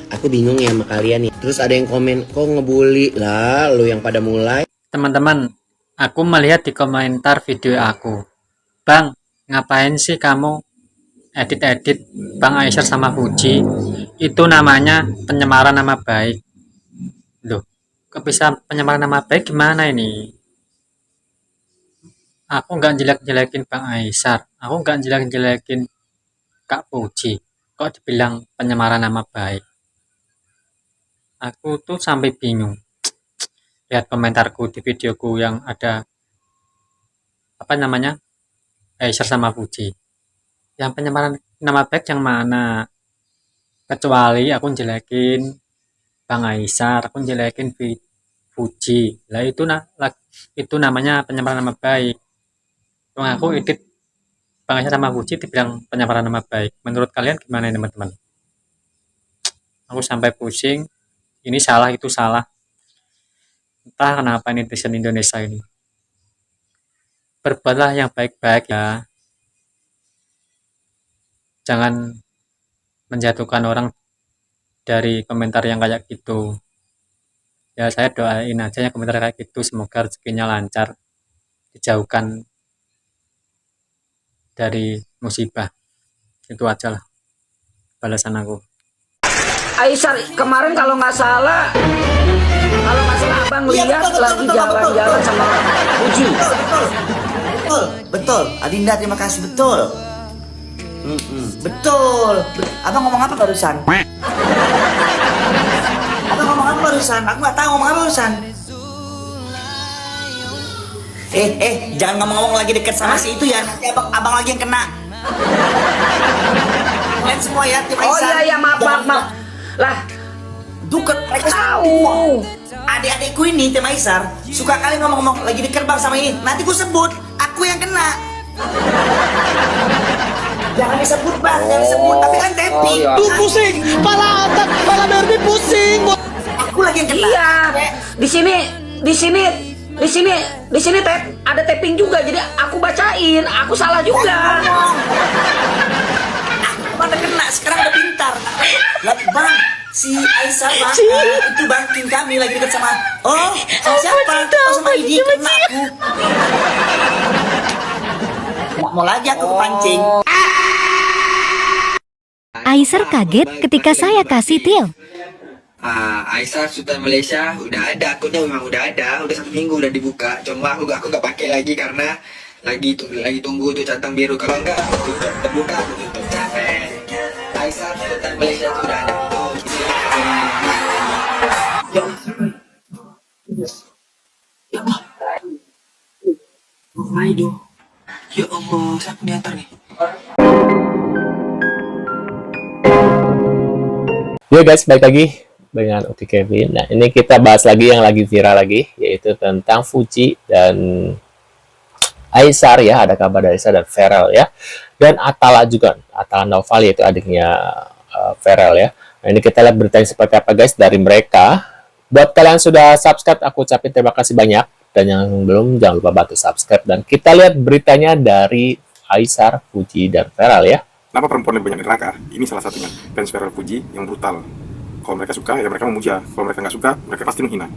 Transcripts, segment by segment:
Aku bingung ya sama kalian nih. Terus ada yang komen, kok ngebully lah lu yang pada mulai. Teman-teman, aku melihat di komentar video aku. Bang, ngapain sih kamu edit-edit Bang Aisyah sama Fuji? Itu namanya penyemaran nama baik. Loh, kok bisa penyemaran nama baik gimana ini? Aku nggak jelek-jelekin Bang Aisyah. Aku nggak jelek-jelekin Kak Fuji. Kok dibilang penyemaran nama baik? Aku tuh sampai bingung. Lihat komentarku di videoku yang ada apa namanya Aisyah sama Fuji. Yang penyemaran nama baik yang mana? Kecuali aku jelekin Bang Aisyah, aku jelekin Fuji. Lah itu namanya penyemaran nama baik. Wong aku edit Bang Aisyah sama Fuji dibilang penyemaran nama baik. Menurut kalian gimana teman-teman? Aku sampai pusing. Ini salah, itu salah. Entah kenapa netizen Indonesia ini. Berbuatlah yang baik-baik ya. Jangan menjatuhkan orang dari komentar yang kayak gitu. Ya saya doain aja yang komentar kayak gitu, semoga rezekinya lancar, dijauhkan dari musibah. Itu aja lah balasan aku. Aisyah kemarin kalau nggak salah abang lihat lagi jalan-jalan sama Fuji. Betul, Adinda, terima kasih, betul. Betul. Abang ngomong apa barusan? Abang ngomong apa barusan? Aku nggak tahu ngomong apa barusan. Jangan ngomong-ngomong lagi dekat sama si itu ya. Nanti abang lagi yang kena. Kalian semua ya, tim Oh Aisyah. iya, maaf. Lah, Duket mereka tahu. Adik-adikku ini tim Aisyah suka kali ngomong-ngomong lagi dekat bang sama ini. Nanti ku sebut, aku yang kena. Jangan disebut bang, jangan disebut. Tapi kan tapping. Duh, pusing, pala Derby pusing. Aku lagi yang kena. Iya, di sini ada tapping juga. Jadi aku bacain, aku salah juga. Aku pada kena, sekarang udah pintar. Lagi bang, si Aisyah bang, itu bang tim kami lagi dekat sama. Sama siapa? Sama Idi, kena aku. Mau lagi aku kepancing. Aisyah kaget ketika saya kasih deal. Aisyah Sultan Malaysia udah ada, akunnya memang udah ada, udah 1 minggu udah dibuka. Cuma aku gak pakai lagi karena lagi tunggu tuh centang biru. Kalau enggak aku terbuka, aku tutup, capek. Aisyah Sultan Malaysia tuh udah ada. Ya Allah. Aduh. Ya Allah, siapa nih antar nih? Yo guys, balik lagi dengan Uti Kevin. Nah, ini kita bahas lagi yang lagi viral lagi, yaitu tentang Fuji dan Aisyah ya. Ada kabar dari Aisyah dan Farel ya. Dan Atala juga, Atala Naufal, yaitu adiknya Farel ya. Nah, ini kita lihat beritanya seperti apa guys dari mereka. Buat kalian sudah subscribe, aku ucapin terima kasih banyak. Dan yang belum, jangan lupa bantu subscribe. Dan kita lihat beritanya dari Aisyah, Fuji, dan Farel ya. Kenapa perempuan lebih banyak di neraka? Ini salah satunya. Fans Farel Fuji yang brutal. Kalau mereka suka, ya mereka memuja. Kalau mereka nggak suka, mereka pasti menghina.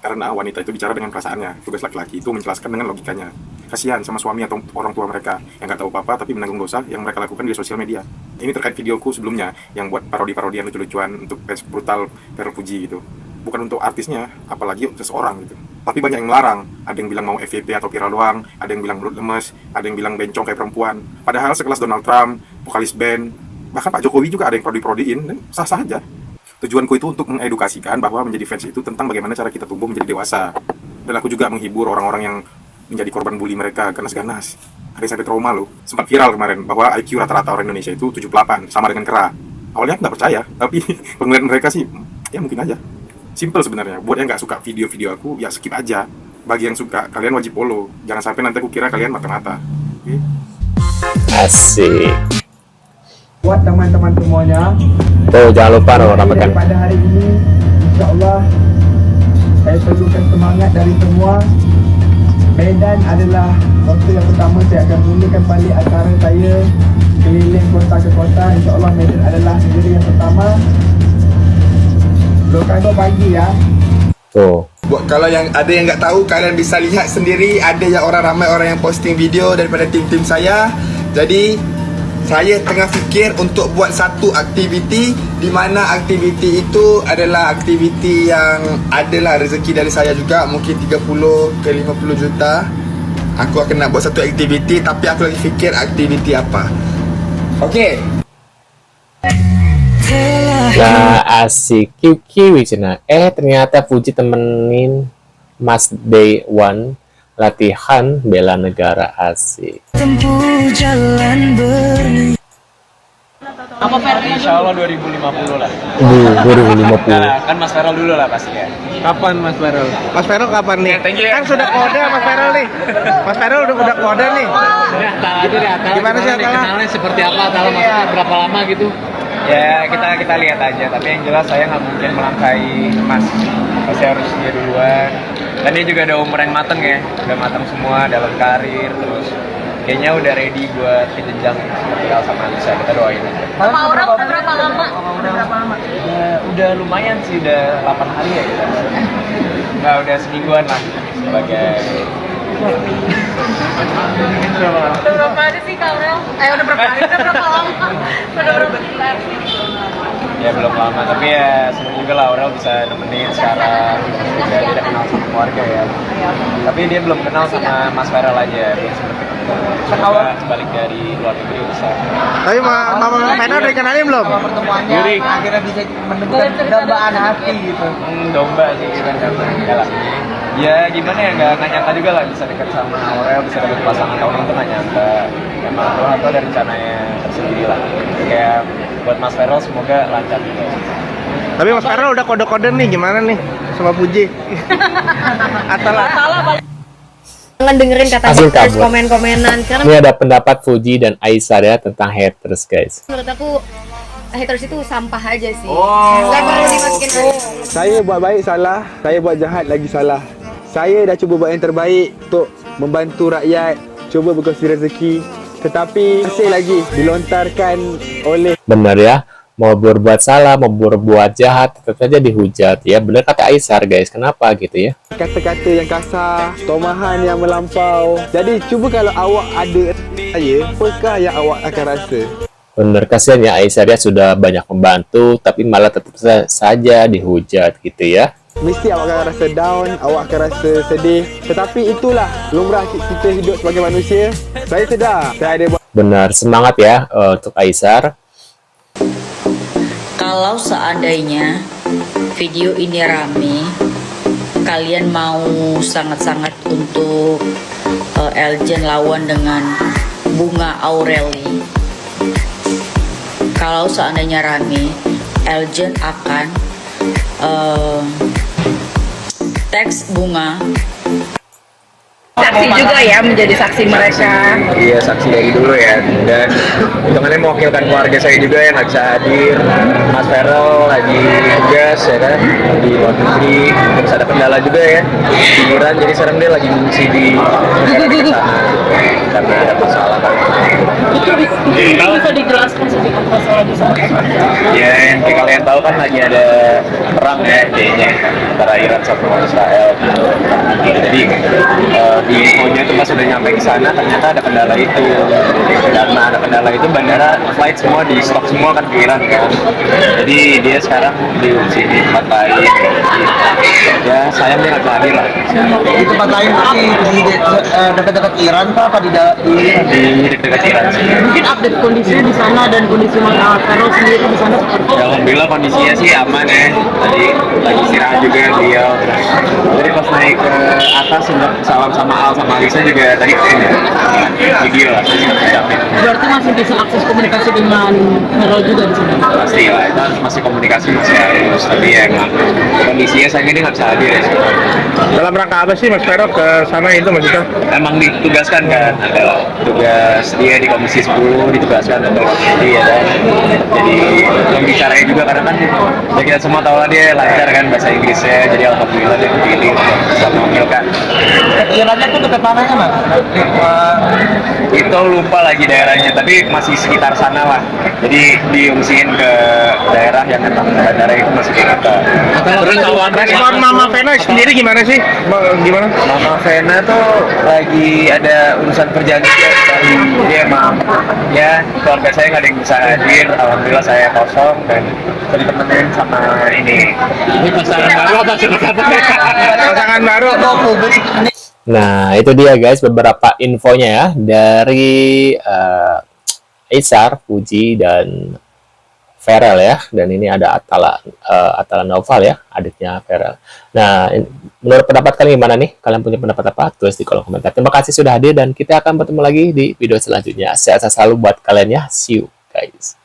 Karena wanita itu bicara dengan perasaannya. Tugas laki-laki itu menjelaskan dengan logikanya. Kasihan sama suami atau orang tua mereka yang nggak tahu apa-apa tapi menanggung dosa yang mereka lakukan di sosial media. Ini terkait videoku sebelumnya yang buat parodi-parodian lucu-lucuan untuk fans brutal Farel Fuji gitu. Bukan untuk artisnya, apalagi seseorang gitu. Tapi banyak yang melarang. Ada yang bilang mau FVP atau viral doang, ada yang bilang perut lemes, ada yang bilang bencong kayak perempuan. Padahal sekelas Donald Trump, vokalis band, bahkan Pak Jokowi juga ada yang parodi-parodiin dan sah-sah aja. Tujuanku itu untuk mengedukasikan bahwa menjadi fans itu tentang bagaimana cara kita tumbuh menjadi dewasa. Dan aku juga menghibur orang-orang yang menjadi korban bully mereka ganas-ganas. Ada yang sampai trauma loh. Sempat viral kemarin bahwa IQ rata-rata orang Indonesia itu 78, sama dengan kera. Awalnya aku nggak percaya, tapi penglihatan mereka sih, ya mungkin aja. Simple sebenarnya. Buat yang nggak suka video-video aku, ya skip aja. Bagi yang suka, kalian wajib follow. Jangan sampai nanti aku kira kalian mata-mata. Oke? Asik. Buat teman-teman semuanya, Tuh, jangan lupa rapatkan. pada hari ini, insyaAllah saya perlukan semangat dari semua. Medan adalah waktu yang pertama saya akan mulakan balik acara saya keliling kota ke kota. InsyaAllah Medan adalah negeri yang pertama. Belum kantor pagi ya. Tuh. Buat kalau yang ada yang nggak tahu, kalian bisa lihat sendiri, ada yang ramai orang yang posting video daripada tim-tim saya. Jadi saya tengah fikir untuk buat satu aktiviti, di mana aktiviti itu adalah aktiviti yang adalah rezeki dari saya juga, mungkin 30 ke 50 juta. Aku akan nak buat satu aktiviti, tapi aku lagi fikir aktiviti apa. Okey. Nah, asik kiwi cina. Ternyata Fuji temenin Mas Day One latihan bela negara, asik. Apa Ferdi? Insya Allah 2050 lah. 2050. Kan Mas Ferel dulu lah pasti ya. Kapan Mas Ferel? Mas Ferel kapan nih? Kan sudah kode Mas Ferel nih. Mas Ferel udah kode nih. Gimana sih kenalnya seperti apa? Atau maksudnya berapa lama gitu? Ya kita lihat aja. Tapi yang jelas saya nggak mungkin melangkahi Mas. Pasti harus dia duluan. Dan dia juga ada umur yang mateng ya. Udah mateng semua dalam karir, terus kayaknya udah ready buat ke jenjang seperti Al sama Alisa. Kita doain aja. Berapa lama? Udah lumayan sih, udah 8 hari ya kita. Nah, udah semingguan lah sebagai. Udah berapa hari sih Kaurel? Udah berapa hari? Udah berapa lama? Udah berapa bulan? Ya belum lama, tapi ya seneng juga lah Aurel bisa nemenin sekarang. Dia udah kenal sama keluarga ya. Tapi dia belum kenal sama Mas Ferel aja, belum sempet ketemu. Semoga balik dari luar negeri besar. Tapi Mama Ferel udah kenalin belum? Pertemuannya akhirnya bisa menemukan dambaan hati gitu. Domba sih kita dalam ini. Ya gimana ya, nggak nyangka juga lah bisa dekat sama Aurel, bisa dapet pasangan tahun itu nggak nyangka. Emang atau ada rencananya tersendiri lah. Kayak buat Mas Ferel semoga lancar juga. Tapi Mas Ferel udah kode-kode nih, gimana nih sama Puji? Jangan dengerin kata Asal haters, kabur. komen-komenan. Karena Ini ada pendapat Fuji dan Aisyah ya tentang haters, guys. menurut aku haters itu sampah aja sih. Gak perlu dimasukin lagi. Saya buat baik salah, saya buat jahat lagi salah. Saya dah cuba buat yang terbaik untuk membantu rakyat, cuba berkongsi rezeki. Tetapi masih lagi dilontarkan oleh Bener ya, mau berbuat salah, mau berbuat jahat, tetap saja dihujat ya. Bener kata Aisyah, guys. Kenapa gitu ya? kata-kata yang kasar, tomahan yang melampau. Jadi cuba kalau awak ada saya, apakah yang awak akan rasa? Bener, kasihan ya Aisyah, dia sudah banyak membantu, tapi malah tetap saja dihujat gitu ya. Mesti awak akan rasa down, awak akan rasa sedih. Tetapi itulah lumrah kita hidup sebagai manusia. Saya sedar, saya ada buat. Benar, semangat ya untuk Aisyah. Kalau seandainya video ini rame, kalian mau sangat-sangat untuk Eljen lawan dengan Bunga Aureli. Kalau seandainya rame, Eljen akan teks Bunga. Saksi juga ya, menjadi saksi mereka. Iya, saksi dari dulu ya. Dan hitungannya mewakilkan keluarga saya juga yang nggak bisa hadir. Mas Ferel lagi tugas ya kan di luar negeri, terus ada kendala juga ya liburan, jadi sekarang dia lagi ngungsi di negara sana karena ada masalah kan. Itu bisa dijelaskan sedikit masalah di sana? Ya, yang kayak kalian tahu kan lagi ada perang ya kayaknya antara Iran sama Israel. Jadi di infonya itu pas udah nyampe ke sana ternyata ada kendala itu. Karena ada kendala itu bandara flight semua di stop semua kan ke Iran kan. Jadi dia sekarang diungsi di tempat lain. Ya sayang dia nggak bisa hadir lah. Di tempat lain pasti di dekat-dekat Iran apa di dekat Iran sih. Mungkin update kondisinya di sana dan kondisi Mas Ferel sendiri di sana seperti Ya, alhamdulillah kondisinya sih aman ya. Tadi lagi istirahat juga beliau. Terus jadi pas naik ke atas untuk salam sama Al sama Alisa juga tadi video lah. berarti masih bisa akses komunikasi dengan Ferel juga di sana. Pasti lah, itu harus masih komunikasi masih harus. Tapi ya emang kondisinya sayangnya dia nggak bisa hadir ya. Dalam rangka apa sih Mas Ferel ke sana itu maksudnya? Emang ditugaskan kan, ada tugas dia di Komisi 10 ditugaskan untuk dia dan jadi pembicaranya juga karena kan ya kita semua tahu lah dia lancar kan bahasa Inggrisnya, jadi alhamdulillah dia kepilih bisa mewakilkan. Irannya tuh dekat mana Mas? Itu lupa lagi daerahnya, tapi masih sekitar sana lah. Jadi diungsiin ke daerah yang memang bandara itu masih di Respon Mama Vena sendiri gimana sih? Gimana? Mama Vena tuh lagi ada urusan kerjaan juga. Jadi emang ya keluarga saya nggak ada yang bisa hadir. Alhamdulillah saya kosong dan bisa ditemenin sama ini. Ini pasangan baru apa pasangan baru atau publik? Nah, itu dia guys beberapa infonya ya dari Aesar, Puji, dan Ferel ya. Dan ini ada Atala Naufal ya, adiknya Ferel. Nah, menurut pendapat kalian gimana nih? Kalian punya pendapat apa? Tulis di kolom komentar. Terima kasih sudah hadir dan kita akan bertemu lagi di video selanjutnya. Sehat selalu buat kalian ya. See you guys.